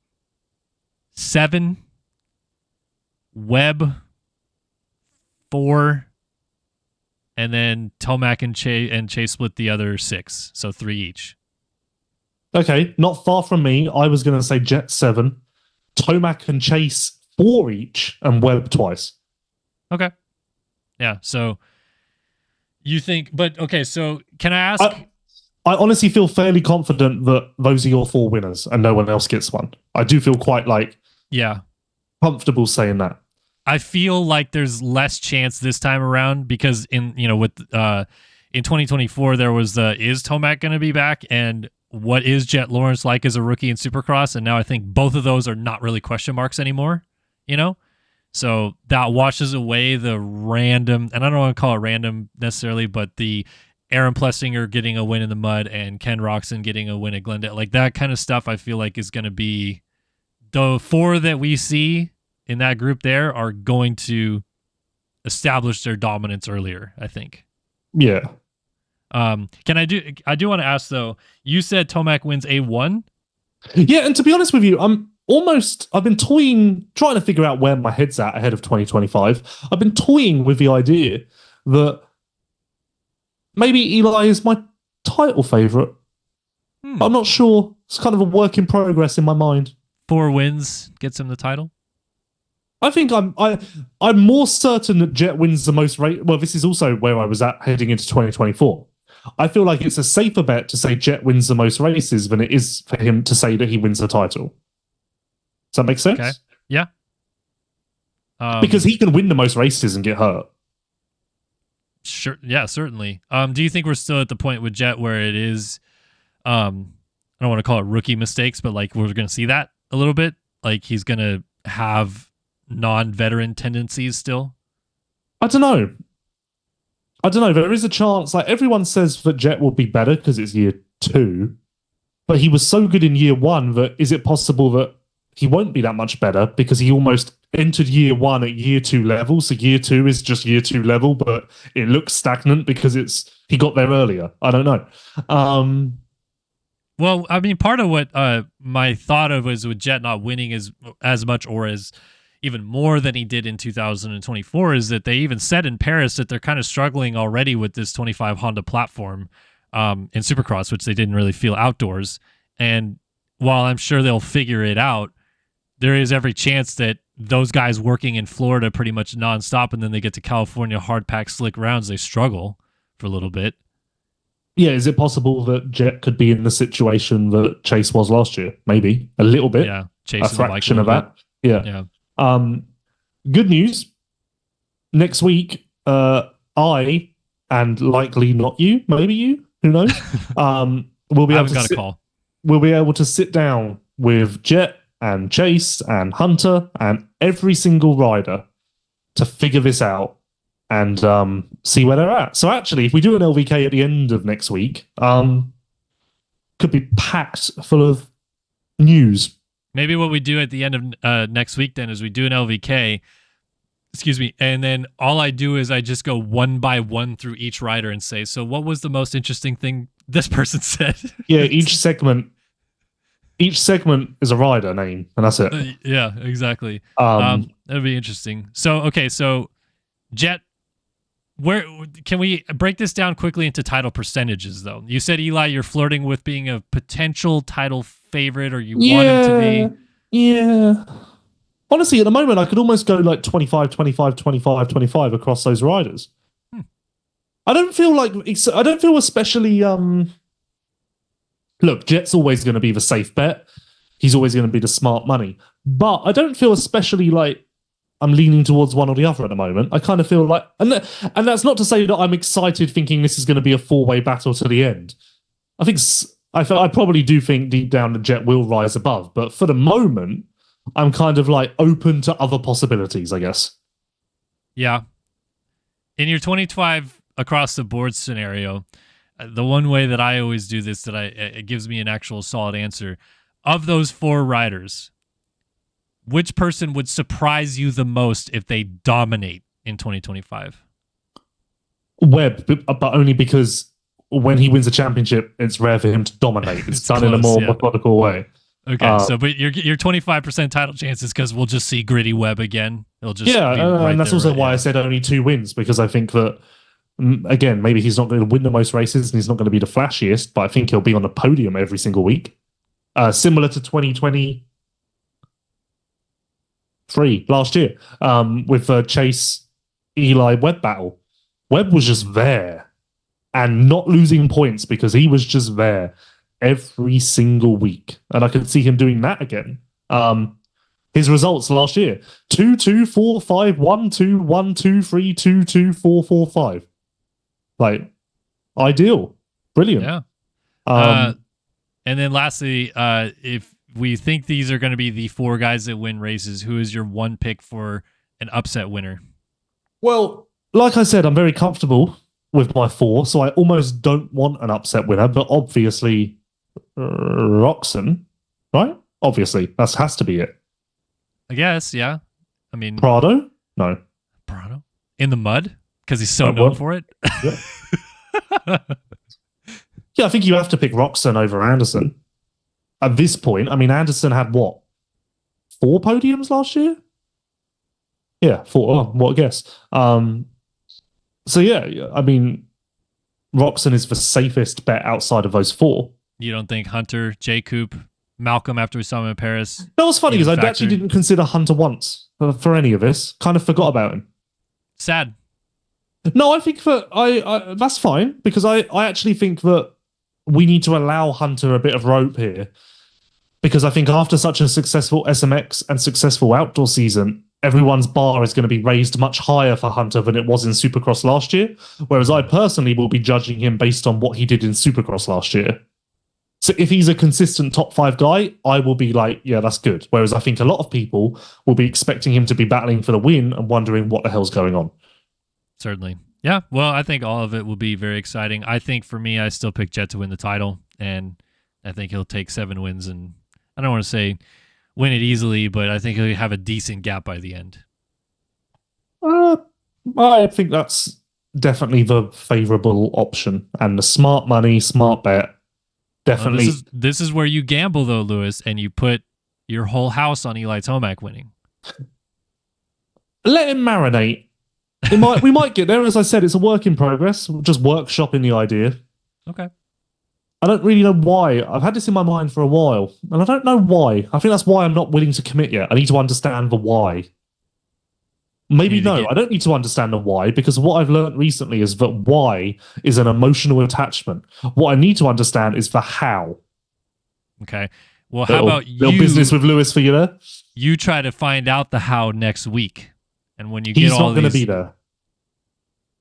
7, Webb 4, and then Tomac and Chase split the other 6, so 3 each. Okay, not far from me. I was going to say Jet 7, Tomac and Chase 4 each, and Webb twice. Okay. Yeah, so you think, but okay, so can I ask? I honestly feel fairly confident that those are your 4 winners and no one else gets one. I do feel quite comfortable saying that. I feel like there's less chance this time around because in 2024 there was is Tomac going to be back and what is Jet Lawrence like as a rookie in Supercross, and now I think both of those are not really question marks anymore, So that washes away the random, and I don't want to call it random necessarily, but the Aaron Plessinger getting a win in the mud and Ken Roxon getting a win at Glendale, like that kind of stuff I feel like is going to be the 4 that we see in that group there are going to establish their dominance earlier, I think. Yeah. I do want to ask though, you said Tomac wins A1? Yeah, and to be honest with you, I've been trying to figure out where my head's at ahead of 2025. I've been toying with the idea that maybe Eli is my title favourite. I'm not sure. It's kind of a work in progress in my mind. 4 wins gets him the title? I think I'm more certain that Jet wins the most race. Well, this is also where I was at heading into 2024. I feel like it's a safer bet to say Jet wins the most races than it is for him to say that he wins the title. Does that make sense? Okay. Yeah. Because he can win the most races and get hurt. Sure. Yeah, certainly. Do you think we're still at the point with Jet where it is, I don't want to call it rookie mistakes, but like we're going to see that a little bit? Like he's going to have non-veteran tendencies still? I don't know. There is a chance. Like everyone says that Jet will be better because it's year 2, but he was so good in year 1 that is it possible that he won't be that much better because he almost entered year 1 at year 2 level. So year 2 is just year 2 level, but it looks stagnant because he got there earlier. I don't know. Well, I mean, part of what my thought of was with Jet not winning as much or as even more than he did in 2024 is that they even said in Paris that they're kind of struggling already with this 25 Honda platform in Supercross, which they didn't really feel outdoors. And while I'm sure they'll figure it out, there is every chance that those guys working in Florida pretty much nonstop, and then they get to California hard pack slick rounds, they struggle for a little bit. Yeah, is it possible that Jet could be in the situation that Chase was last year? Maybe a little bit. Yeah, Chase a fraction of that. Yeah. Good news. Next week, I and likely not you, maybe you, who knows? We'll be able to sit down with Jet and Chase and Hunter and every single rider to figure this out and see where they're at. So actually, if we do an LVK at the end of next week, could be packed full of news. Maybe what we do at the end of next week then is we do an LVK, and then all I do is I just go one by one through each rider and say, so what was the most interesting thing this person said? Yeah, each segment is a rider name, and that's it. Yeah, exactly. That'd be interesting. So Jet, where can we break this down quickly into title percentages, though? You said, Eli, you're flirting with being a potential title favorite, or you want him to be. Yeah. Honestly, at the moment, I could almost go like 25, 25, 25, 25 across those riders. I don't feel especially... Look, Jet's always going to be the safe bet. he's always going to be the smart money. But I don't feel especially like I'm leaning towards one or the other at the moment. I kind of feel like, and that's not to say that I'm excited thinking this is going to be a 4-way battle to the end. I probably do think deep down the Jet will rise above, but for the moment, I'm kind of like open to other possibilities, I guess. Yeah. In your 2025 across the board scenario, the one way that I always do this it gives me an actual solid answer. Of those 4 riders, which person would surprise you the most if they dominate in 2025? Webb, but only because when he wins a championship, it's rare for him to dominate. It's done close, in a more methodical way. Okay, but your 25% title chances because we'll just see gritty Webb again. He'll just and that's also why I said only 2 wins, because I think that again, maybe he's not going to win the most races and he's not going to be the flashiest, but I think he'll be on the podium every single week. Similar to 2023 last year with the Chase Eli Webb battle. Webb was just there and not losing points because he was just there every single week. And I could see him doing that again. His results last year: 2-2, 4-5, 1-2, 1-2, 3-2, 2-4, 4-5. Like, ideal. Brilliant. Yeah. And then lastly, if we think these are going to be the 4 guys that win races, who is your one pick for an upset winner? Well, like I said, I'm very comfortable with my 4, so I almost don't want an upset winner, but obviously Roczen, right? Obviously, that has to be it. I guess, yeah. I mean, Prado? No. Prado? In the mud? Because he's so known for it? Yeah. Yeah, I think you have to pick Roczen over Anderson. At this point, I mean, Anderson had what? 4 podiums last year? Yeah, 4. Oh, what a guess. So yeah, I mean, Roczen is the safest bet outside of those 4. You don't think Hunter, J. Coop, Malcolm after we saw him in Paris? That was funny because I actually didn't consider Hunter once for any of this. Kind of forgot about him. Sad. No, I think that that's fine because I actually think that we need to allow Hunter a bit of rope here, because I think after such a successful SMX and successful outdoor season, everyone's bar is going to be raised much higher for Hunter than it was in Supercross last year, whereas I personally will be judging him based on what he did in Supercross last year. So if he's a consistent top 5 guy, I will be like, yeah, that's good. Whereas I think a lot of people will be expecting him to be battling for the win and wondering what the hell's going on. Certainly. Yeah, well, I think all of it will be very exciting. I think for me, I still pick Jet to win the title, and I think he'll take 7 wins, and I don't want to say win it easily, but I think he'll have a decent gap by the end. I think that's definitely the favorable option, and the smart money, smart bet. Definitely. This is where you gamble, though, Lewis, and you put your whole house on Eli Tomac winning. Let him marinate. We might get there. As I said, it's a work in progress. We're just workshopping the idea. Okay. I don't really know why. I've had this in my mind for a while, and I don't know why. I think that's why I'm not willing to commit yet. I need to understand the why. Maybe no, I don't need to understand the why, because what I've learned recently is that why is an emotional attachment. What I need to understand is the how. Okay. Well, how about you? Little business with Lewis for you there. You try to find out the how next week, and when you get He's all not going to be there.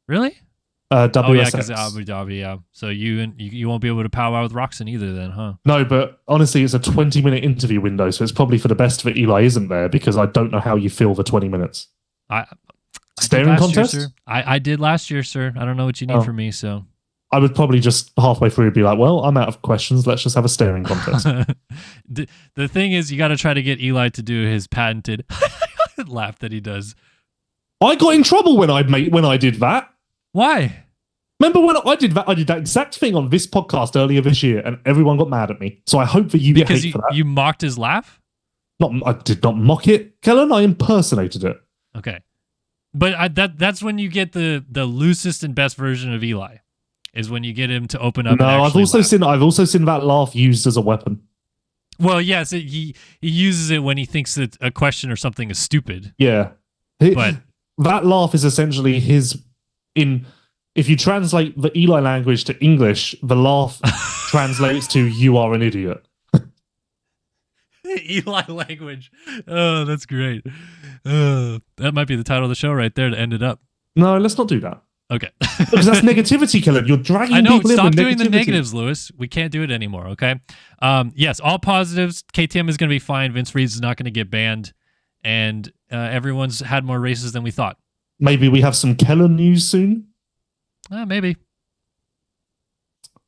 Really? WSX. Oh yeah, because Abu Dhabi. Yeah. So you won't be able to powwow with Roczen either, then, huh? No, but honestly, it's a 20-minute interview window, so it's probably for the best that Eli isn't there, because I don't know how you fill the 20 minutes. Staring contest? Year, I did last year, sir. I don't know what you need from me, so I would probably just halfway through be like, well, I'm out of questions. Let's just have a staring contest. The thing is, you got to try to get Eli to do his patented laugh that he does. I got in trouble when I did that. Why? Remember when I did that? I did that exact thing on this podcast earlier this year, and everyone got mad at me. So I hope that you get hate for that. You mocked his laugh? I did not mock it, Kellen. I impersonated it. Okay, but that's when you get the loosest and best version of Eli, is when you get him to open up. No, I've also seen that laugh used as a weapon. Well, yes, he uses it when he thinks that a question or something is stupid. Yeah, but that laugh is essentially if you translate the Eli language to English, the laugh translates to "you are an idiot." Eli language. Oh, that's great. That might be the title of the show right there to end it up. No, let's not do that. Okay. Because that's negativity, Kellen. You're dragging I know. people in Stop with doing the negativity. negatives, Lewis. We can't do it anymore. Okay. Yes, all positives. KTM is going to be fine. Vince Reeds is not going to get banned, and everyone's had more races than we thought. Maybe we have some Kellen news soon. Maybe.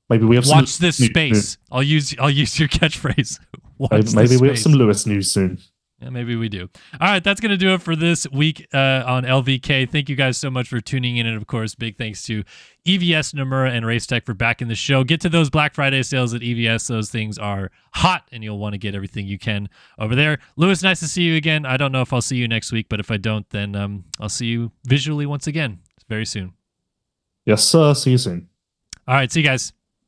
Maybe we have Watch some this news space. soon. I'll use your catchphrase. Watch Maybe this we have space. some Lewis news soon. Yeah, maybe we do. All right, that's going to do it for this week on LVK. Thank you guys so much for tuning in. And, of course, big thanks to EVS, Namura, and Racetech for backing the show. Get to those Black Friday sales at EVS. Those things are hot, and you'll want to get everything you can over there. Lewis, nice to see you again. I don't know if I'll see you next week, but if I don't, then I'll see you visually once again very soon. Yes, sir. See you soon. All right, see you guys.